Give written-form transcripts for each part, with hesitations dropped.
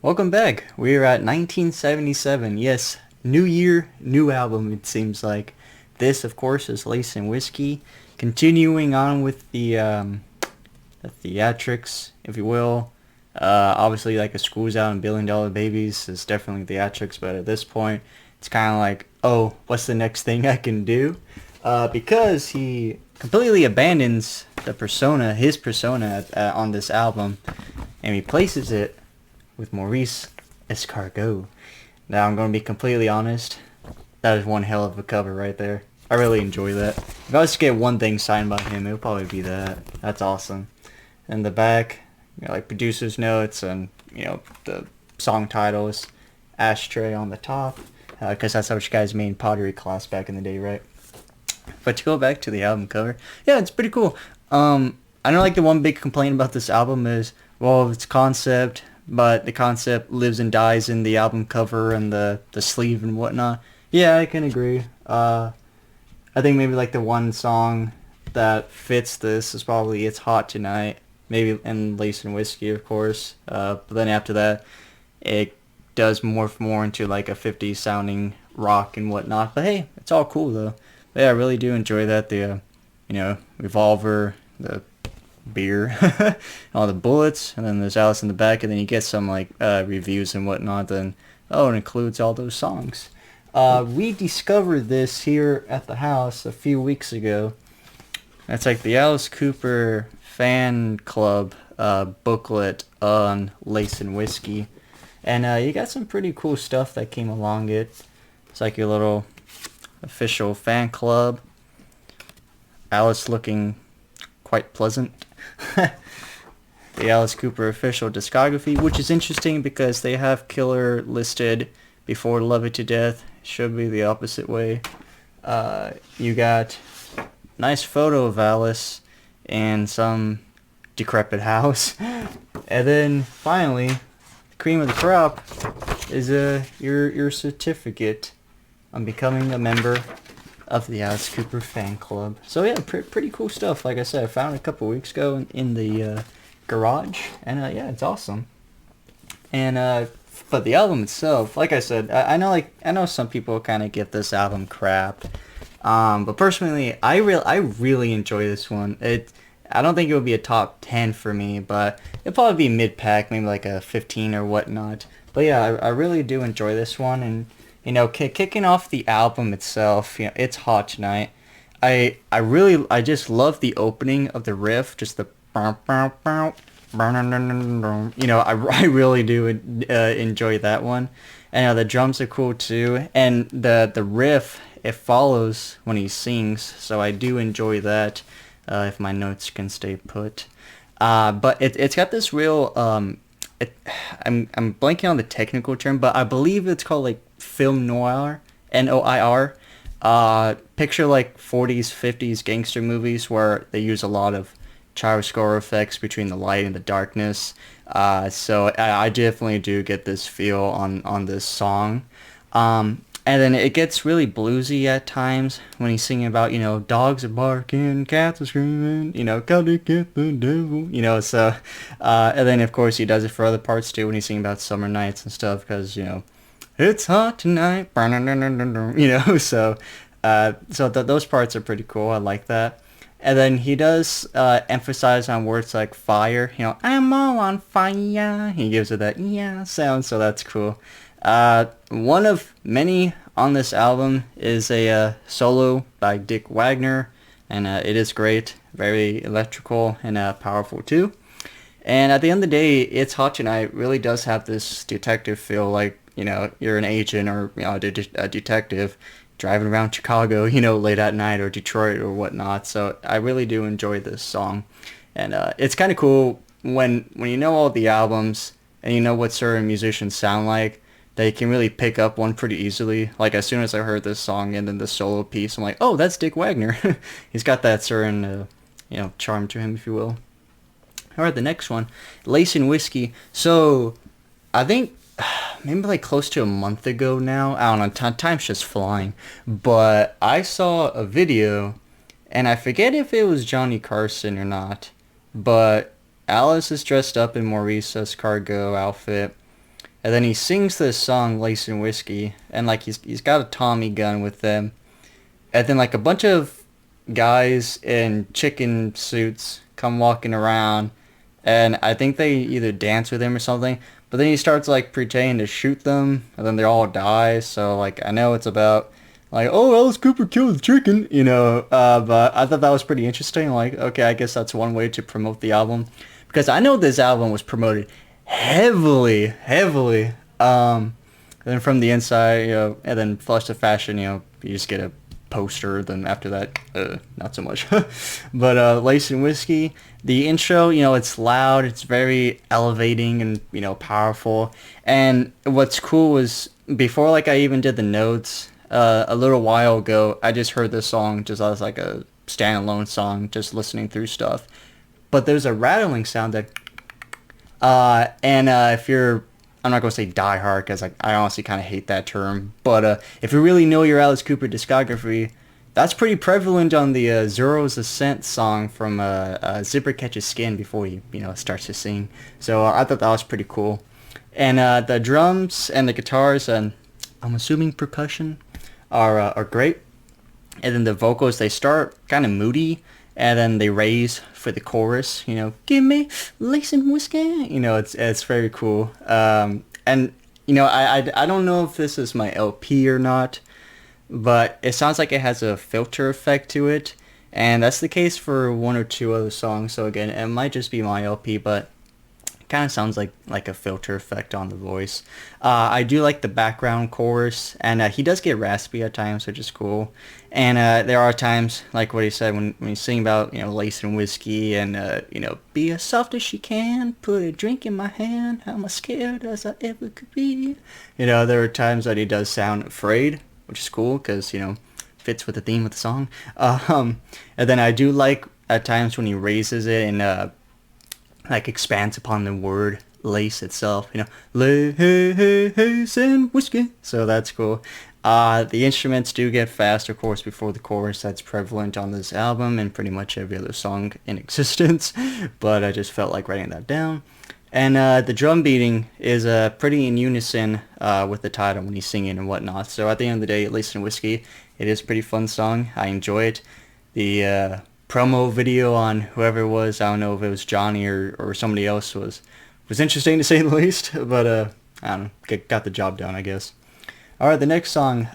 Welcome back. We are at 1977. Yes, new year, new album, it seems like. This, of course, is Lace and Whiskey. Continuing on with the theatrics, if you will. Obviously, like a School's Out and Billion Dollar Babies is definitely theatrics, but at this point, it's kind of like, oh, what's the next thing I can do? Because he completely abandons his persona on this album, and replaces it with Maurice Escargot. Now, I'm going to be completely honest. That is one hell of a cover right there. I really enjoy that. If I was to get one thing signed by him, it would probably be that. That's awesome. In the back, like producer's notes and, the song titles. Ashtray on the top. Because that's how you guys made pottery class back in the day, right? But to go back to the album cover, yeah, it's pretty cool. I know like the one big complaint about this album is, well, its concept, but the concept lives and dies in the album cover and the sleeve and whatnot. Yeah, I can agree. I think maybe like the one song that fits this is probably "It's Hot Tonight," maybe, and "Lace and Whiskey," of course. But then after that, it does morph more into like a 50s sounding rock and whatnot. But hey, it's all cool though. But yeah, I really do enjoy that. The revolver, the beer, all the bullets, and then there's Alice in the back, and then you get some like reviews and whatnot. Then it includes all those songs. We discovered this here at the house a few weeks ago. It's like the Alice Cooper fan club booklet on Lace and Whiskey. And you got some pretty cool stuff that came along it. It's like your little official fan club. Alice looking quite pleasant. The Alice Cooper official discography, which is interesting because they have Killer listed before Love It to Death. Should be the opposite way. You got nice photo of Alice in some decrepit house. And then finally, the cream of the crop is your certificate on becoming a member of the Alice Cooper fan club. So yeah, pretty cool stuff. Like I said, I found it a couple weeks ago in the garage, and yeah, it's awesome. And but the album itself, like I said, I know some people kind of give this album crap, but personally, I really enjoy this one. I don't think it would be a top 10 for me, but it'd probably be mid-pack, maybe like a 15 or whatnot. But yeah, I really do enjoy this one, and kicking off the album itself, It's Hot Tonight. I just love the opening of the riff, just the I really do enjoy that one. And the drums are cool too, and the riff, it follows when he sings, so I do enjoy that. If my notes can stay put, but it's got this real it, I'm blanking on the technical term, but I believe it's called like film noir, Noir. Picture like 40s, 50s gangster movies where they use a lot of chiaroscuro effects between the light and the darkness. So I definitely do get this feel on this song. And then it gets really bluesy at times when he's singing about, dogs are barking, cats are screaming, gotta get the devil, so, and then of course he does it for other parts too when he's singing about summer nights and stuff, because, it's hot tonight, so those parts are pretty cool, I like that. And then he does emphasize on words like fire, I'm all on fire, he gives it that yeah sound, so that's cool. One of many on this album is a solo by Dick Wagner, and it is great, very electrical and powerful too. And at the end of the day, It's Hot Tonight really does have this detective feel, like you're an agent or a detective driving around Chicago, late at night, or Detroit or whatnot. So I really do enjoy this song, and it's kind of cool when you know all the albums and you know what certain musicians sound like. They can really pick up one pretty easily. Like as soon as I heard this song and then the solo piece, I'm like, oh, that's Dick Wagner. He's got that certain, charm to him, if you will. All right, the next one, Lace and Whiskey. So I think maybe like close to a month ago now. I don't know. Time's just flying. But I saw a video, and I forget if it was Johnny Carson or not. But Alice is dressed up in Maurice Escargot outfit. and then he sings this song Lace and Whiskey, and like he's got a Tommy gun with them, and then like a bunch of guys in chicken suits come walking around, and I think they either dance with him or something. But then he starts like pretending to shoot them, and then they all die. So like I know it's about like, oh, Alice Cooper killed the chicken, you know. But I thought that was pretty interesting. Like, okay, I guess that's one way to promote the album, because I know this album was promoted heavily, heavily. And then from the inside, you know, and then Flush to Fashion, you know, you just get a poster. Then after that, not so much. But Lace and Whiskey, the intro, you know, it's loud, it's very elevating and, you know, powerful. And what's cool is before like I even did the notes, a little while ago, I just heard this song just as like a standalone song, just listening through stuff. But there's a rattling sound that, if you're, I'm not going to say die hard because I honestly kind of hate that term, but if you really know your Alice Cooper discography, that's pretty prevalent on the Zero's Ascent song from Zipper Catches Skin before he, you know, starts to sing. So I thought that was pretty cool. And the drums and the guitars, and I'm assuming percussion, are great. And then the vocals, they start kind of moody, and then they raise for the chorus, you know, give me lace and whiskey. You know, it's very cool. And, you know, I don't know if this is my LP or not, but it sounds like it has a filter effect to it. And that's the case for one or two other songs. So again, it might just be my LP, but kind of sounds like a filter effect on the voice. I do like the background chorus, and he does get raspy at times, which is cool. And there are times, like what he said, when he's singing about, you know, lace and whiskey, and you know, be as soft as she can, put a drink in my hand, how much scared as I ever could be. You know, there are times that he does sound afraid, which is cool because, you know, fits with the theme of the song. And then I do like at times when he raises it and like expands upon the word lace itself, you know, lace and whiskey. So that's cool. The instruments do get fast, of course, before the chorus. That's prevalent on this album and pretty much every other song in existence. But I just felt like writing that down. And the drum beating is pretty in unison with the title when he's singing and whatnot. So at the end of the day, Lace and Whiskey, it is a pretty fun song. I enjoy it. The promo video on whoever it was, I don't know if it was Johnny or somebody else, was interesting to say the least, but I don't know, got the job done, I guess. Alright, the next song,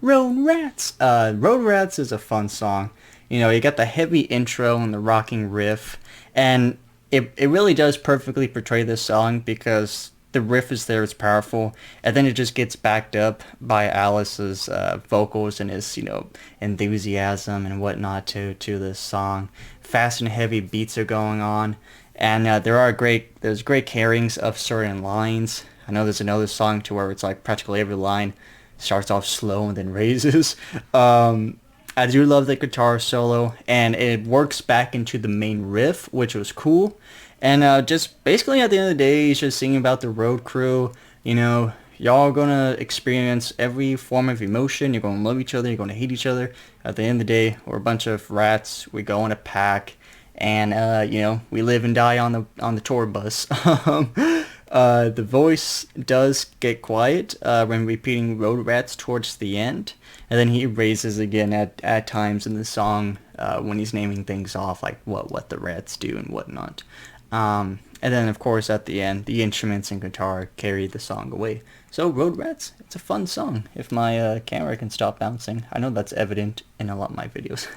Road Rats. Road Rats is a fun song. You know, you got the heavy intro and the rocking riff, and it really does perfectly portray this song because the riff is there, it's powerful, and then it just gets backed up by Alice's vocals and his, you know, enthusiasm and whatnot to this song. Fast and heavy beats are going on, and there's great carryings of certain lines. I know there's another song to where it's like practically every line starts off slow and then raises. I do love the guitar solo, and it works back into the main riff, which was cool. And just basically at the end of the day, he's just singing about the road crew. You know, y'all gonna experience every form of emotion. You're gonna love each other. You're gonna hate each other. At the end of the day, we're a bunch of rats. We go in a pack, and you know, we live and die on the tour bus. The voice does get quiet when repeating road rats towards the end, and then he raises again at times in the song when he's naming things off, like what the rats do and whatnot. And then of course at the end, the instruments and guitar carry the song away. So Road Rats, it's a fun song if my camera can stop bouncing. I know that's evident in a lot of my videos.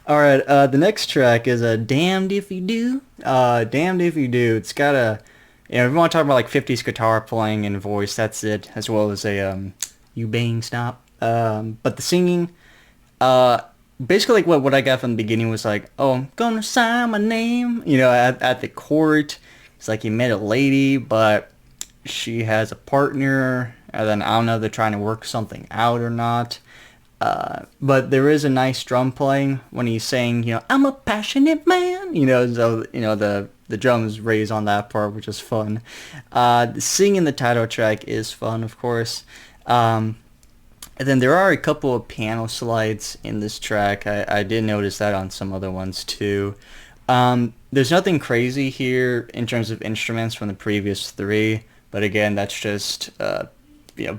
Alright, the next track is Damned If You Do. Damned If You Do. It's got a, you know, if you want to talk about like 50s guitar playing and voice, that's it, as well as a Ooming Snap. But the singing, basically like what I got from the beginning was like, oh, I'm gonna sign my name, you know, at the court. It's like he met a lady, but she has a partner, and then I don't know if they're trying to work something out or not. But there is a nice drum playing when he's saying, you know, I'm a passionate man, you know, so, you know, the drums raise on that part, which is fun. Singing the title track is fun, of course. And then there are a couple of piano slides in this track. I did notice that on some other ones too. There's nothing crazy here in terms of instruments from the previous three, But again, that's just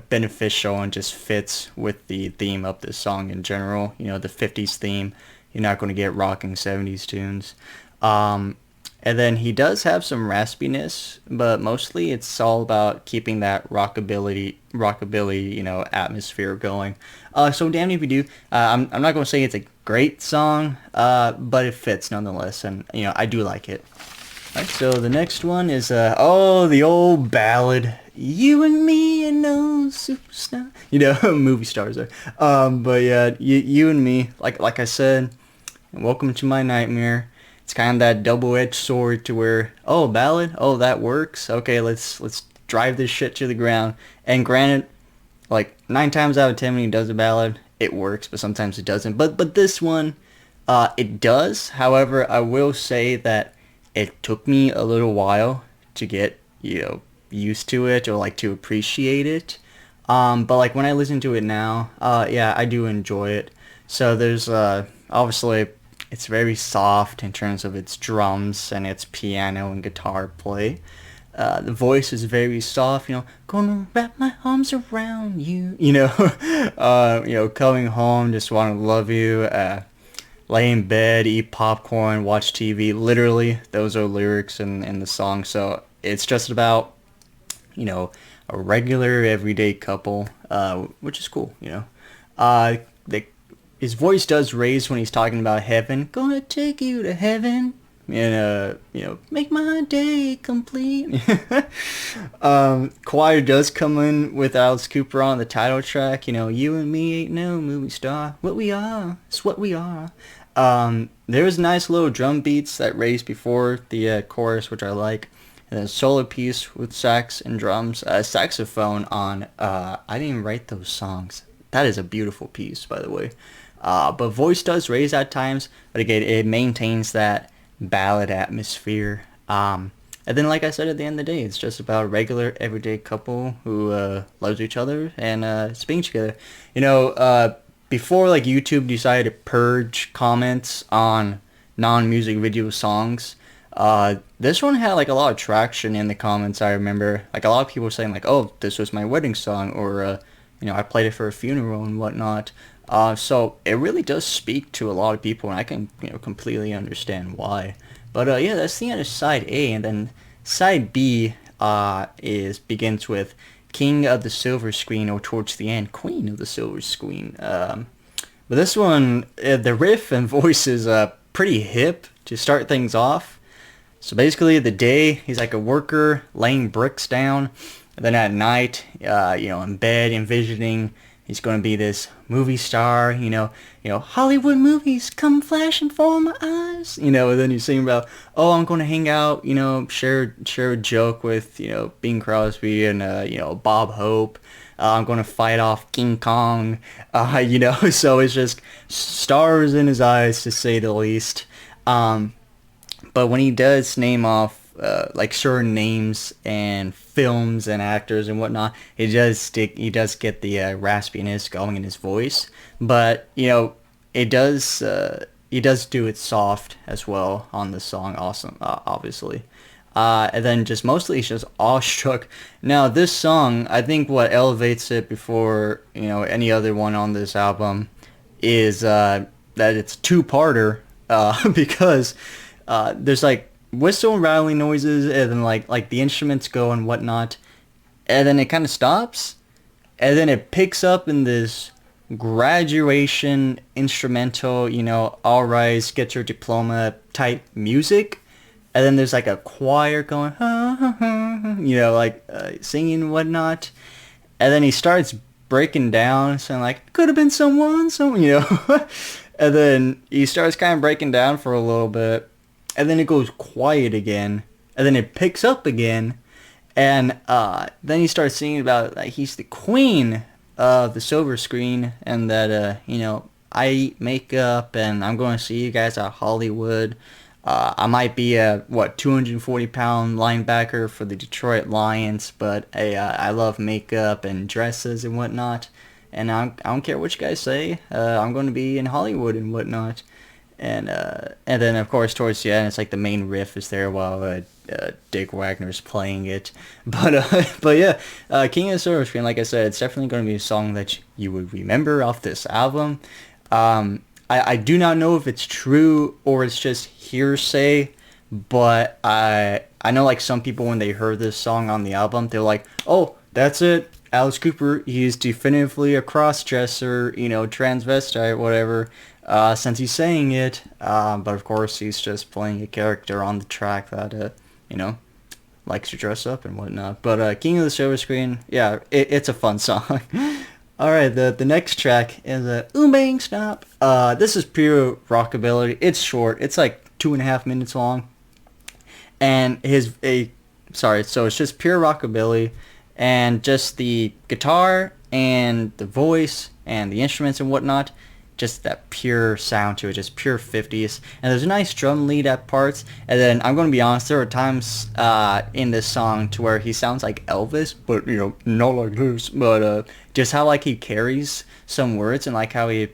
beneficial and just fits with the theme of this song in general. The 50s theme. You're not going to get rocking 70s tunes. And then he does have some raspiness, but mostly it's all about keeping that rockabilly, atmosphere going. So damned if you do. I'm not going to say it's a great song, but it fits nonetheless, and I do like it. Alright, so the next one is the old ballad, "You and Me and No Superstar." Movie stars there. But yeah, you and me, like I said, welcome to my nightmare. It's kind of that double-edged sword to where, ballad, that works. Okay, let's drive this shit to the ground. And granted, like 9 times out of 10 when he does a ballad, it works, but sometimes it doesn't. But this one, it does. However, I will say that it took me a little while to get used to it or like to appreciate it. But like when I listen to it now, I do enjoy it. So there's obviously. It's very soft in terms of its drums and its piano and guitar play. The voice is very soft, gonna wrap my arms around you, coming home, just want to love you, lay in bed, eat popcorn, watch TV. Literally, those are lyrics in the song. So it's just about, a regular everyday couple, which is cool, his voice does raise when he's talking about heaven. Gonna take you to heaven. And, make my day complete. Choir does come in with Alice Cooper on the title track. You and me ain't no movie star. What we are is what we are. There was nice little drum beats that raised before the chorus, which I like. And then a solo piece with sax and drums. Saxophone on, I didn't even write those songs. That is a beautiful piece, by the way. But voice does raise at times, but again, it maintains that ballad atmosphere. And then, like I said, at the end of the day, it's just about a regular, everyday couple who loves each other and is being together. Before like YouTube decided to purge comments on non-music video songs, this one had like a lot of traction in the comments. I remember like a lot of people saying like, "Oh, this was my wedding song," or I played it for a funeral and whatnot. So it really does speak to a lot of people, and I can completely understand why. But that's the end of side A, and then side B begins with King of the Silver Screen, or towards the end, Queen of the Silver Screen. But this one, the riff and voice is pretty hip to start things off. So basically, the day he's like a worker laying bricks down, and then at night, in bed envisioning he's going to be this movie star, Hollywood movies come flashing before my eyes, and then you sing about, I'm going to hang out, share a joke with, Bing Crosby and, Bob Hope. I'm going to fight off King Kong, so it's just stars in his eyes, to say the least. But when he does name off, like certain names and films and actors and whatnot, he does get the raspiness going in his voice, but he does do it soft as well on the song. Awesome, obviously. And then just mostly it's just awestruck. Now this song, I think what elevates it before any other one on this album is that it's two-parter, because there's like whistle and rattling noises, and then like the instruments go and whatnot, and then it kind of stops, and then it picks up in this graduation instrumental, all rise, get your diploma type music, and then there's like a choir going, singing and whatnot, and then he starts breaking down, saying like, could have been someone, and then he starts kind of breaking down for a little bit. And then it goes quiet again, and then it picks up again, and then he starts singing about like he's the queen of the silver screen, and that I eat makeup, and I'm going to see you guys at Hollywood. I might be a 240-pound linebacker for the Detroit Lions, but I love makeup and dresses and whatnot, and I don't care what you guys say. I'm going to be in Hollywood and whatnot. And then of course towards the end, it's like the main riff is there while Dick Wagner's playing it. But yeah, King of the Silver Screen, like I said, it's definitely going to be a song that you would remember off this album. I do not know if it's true or it's just hearsay, but I know like some people when they heard this song on the album, they're like, oh, that's it. Alice Cooper, he's definitively a cross-dresser, transvestite, whatever, since he's saying it. But of course, he's just playing a character on the track that, likes to dress up and whatnot. But King of the Silver Screen, yeah, it's a fun song. Alright, the next track is Ooming Snap. This is pure rockabilly. It's short. It's like 2.5 minutes long. And so it's just pure rockabilly. And just the guitar and the voice and the instruments and whatnot, just that pure sound to it, just pure 50s. And there's a nice drum lead at parts. And then I'm going to be honest, there are times in this song to where he sounds like Elvis, but not like this. But just how like he carries some words and like how he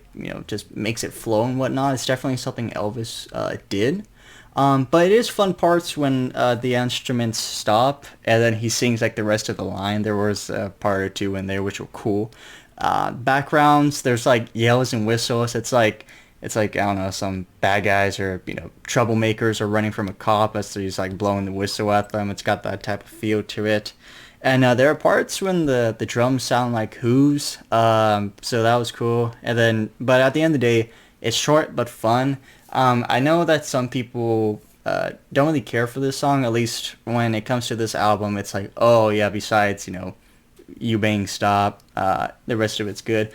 just makes it flow and whatnot. It's definitely something Elvis did. But it is fun parts when the instruments stop and then he sings like the rest of the line. There was a part or two in there which were cool. Backgrounds, there's like yells and whistles. It's like I don't know, some bad guys or troublemakers are running from a cop as he's like blowing the whistle at them. It's got that type of feel to it. And there are parts when the drums sound like hooves. So that was cool. But at the end of the day, it's short but fun. I know that some people don't really care for this song, at least when it comes to this album. It's like, oh yeah, besides, You Bang Stop, the rest of it's good.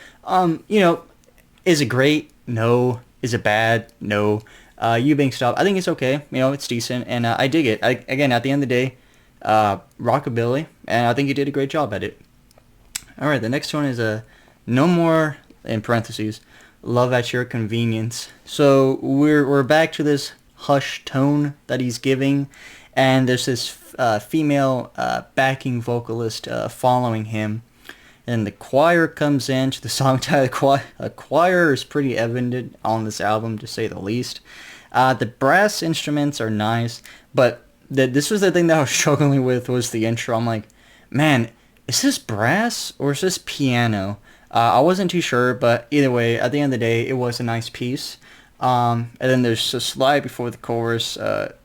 Is it great? No. Is it bad? No. You Bang Stop, I think it's okay. It's decent, and I dig it. Again, at the end of the day, rockabilly, and I think you did a great job at it. Alright, the next one is No More, in parentheses, Love at Your Convenience. So we're back to this hush tone that he's giving, and there's this female backing vocalist following him, and the choir comes in to the song title. A choir is pretty evident on this album, to say the least. The brass instruments are nice, but this was the thing that I was struggling with, was the intro. I'm like, man, is this brass or is this piano? I wasn't too sure, but either way, at the end of the day, it was a nice piece. And then there's a slide before the chorus.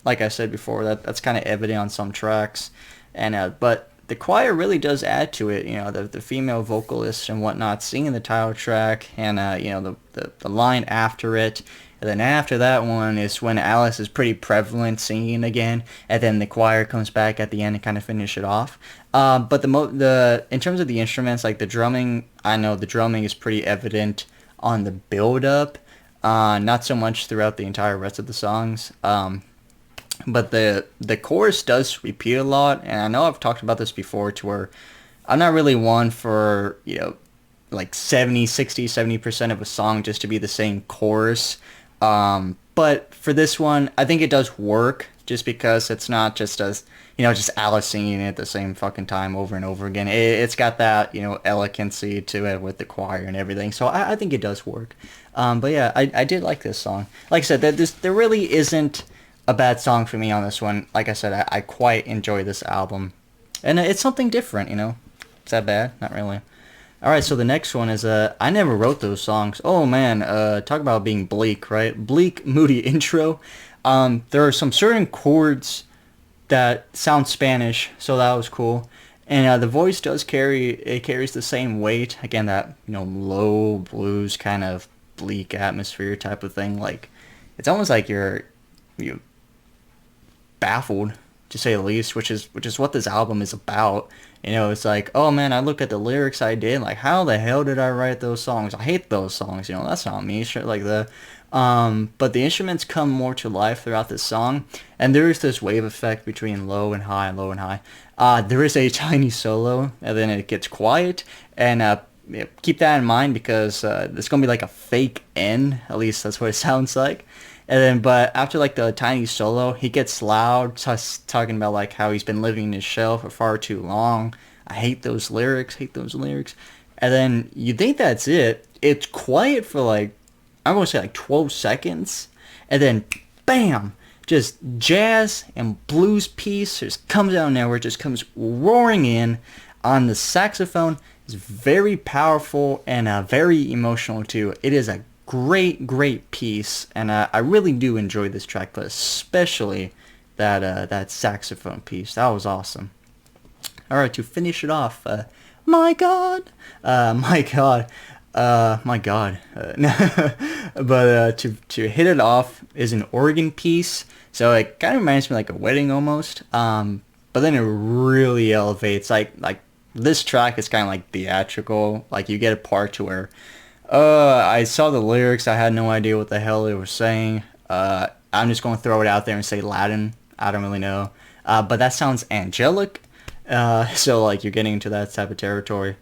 Like I said before, that's kind of evident on some tracks. But the choir really does add to it. The female vocalist and whatnot singing the title track, and the line after it. And then after that one is when Alice is pretty prevalent singing again, and then the choir comes back at the end and kind of finish it off. But in terms of the instruments, like the drumming, I know the drumming is pretty evident on the build-up, not so much throughout the entire rest of the songs. But the chorus does repeat a lot, and I know I've talked about this before, to where I'm not really one for, like 70% of a song just to be the same chorus. But for this one, I think it does work, just because it's not just just Alice singing it at the same fucking time over and over again. It's got that, elegancy to it with the choir and everything. So I think it does work. But yeah, I did like this song. Like I said, there really isn't a bad song for me on this one. Like I said, I quite enjoy this album. And it's something different, Is that bad? Not really. Alright, so the next one is, I never wrote those songs. Oh man, talk about being bleak, right? Bleak, moody intro. There are some certain chords that sound Spanish, so that was cool. And the voice carries the same weight. Again, that, low blues kind of bleak atmosphere type of thing. Like, it's almost like you're baffled, to say the least, which is what this album is about. It's like, oh man, I look at the lyrics I did, like, how the hell did I write those songs? I hate those songs, that's not me, shit like that. But the instruments come more to life throughout this song, and there is this wave effect between low and high, low and high. There is a tiny solo, and then it gets quiet, and keep that in mind, because it's gonna be like a fake end, at least that's what it sounds like. But after like the tiny solo, he gets loud, talking about like how he's been living in his shell for far too long. I hate those lyrics. And then you think that's it. It's quiet for like, I'm going to say like 12 seconds. and then bam, just jazz and blues piece just comes out now, where it just comes roaring in on the saxophone. It's very powerful and very emotional too. It is a great piece, and I really do enjoy this track, but especially that saxophone piece. That was awesome. All right, to finish it off, my God, my God, my God. But to hit it off is an organ piece, so it kind of reminds me like a wedding almost. But then it really elevates. Like this track is kind of like theatrical. Like you get a part to where, I saw the lyrics, I had no idea what the hell they were saying. I'm just going to throw it out there and say Latin. I don't really know. But that sounds angelic. So like you're getting into that type of territory.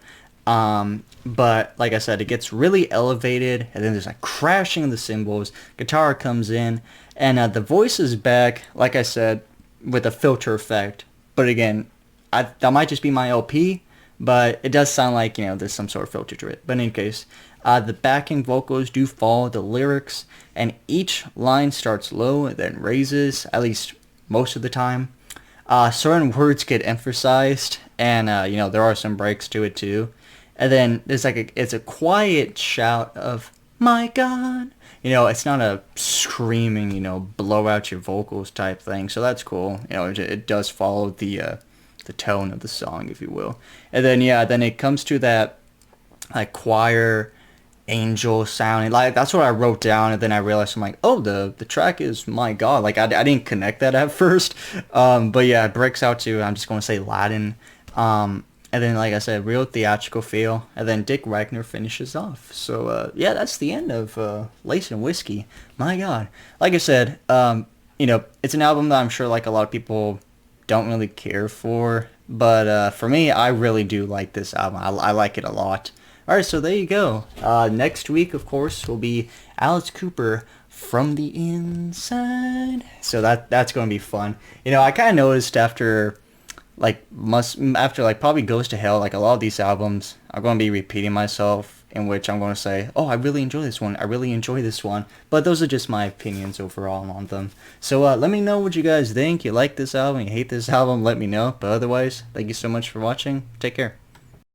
But like I said, it gets really elevated, and then there's like crashing of the cymbals. Guitar comes in, and the voice is back, like I said, with a filter effect. But again, that might just be my LP, but it does sound like, there's some sort of filter to it. But in any case, the backing vocals do follow the lyrics, and each line starts low and then raises, at least most of the time. Certain words get emphasized, and there are some breaks to it too. And then there's it's a quiet shout of "My God." It's not a screaming, blow out your vocals type thing. So that's cool. It does follow the tone of the song, if you will. And then then it comes to that like choir angel sounding, like that's what I wrote down, and then I realized I'm like, oh, the track is "My God." Like I didn't connect that at first, but yeah, it breaks out to, I'm just going to say Latin, and then like I said, real theatrical feel, and then Dick Wagner finishes off. So yeah, that's the end of Lace and Whiskey. My God, like I said, it's an album that I'm sure like a lot of people don't really care for, but for me, I really do like this album. I like it a lot. Alright, so there you go. Next week, of course, will be Alice Cooper, From the Inside. So that's going to be fun. I kind of noticed after probably Goes to Hell, like a lot of these albums, I'm going to be repeating myself, in which I'm going to say, oh, I really enjoy this one. I really enjoy this one. But those are just my opinions overall on them. So let me know what you guys think. You like this album? You hate this album? Let me know. But otherwise, thank you so much for watching. Take care.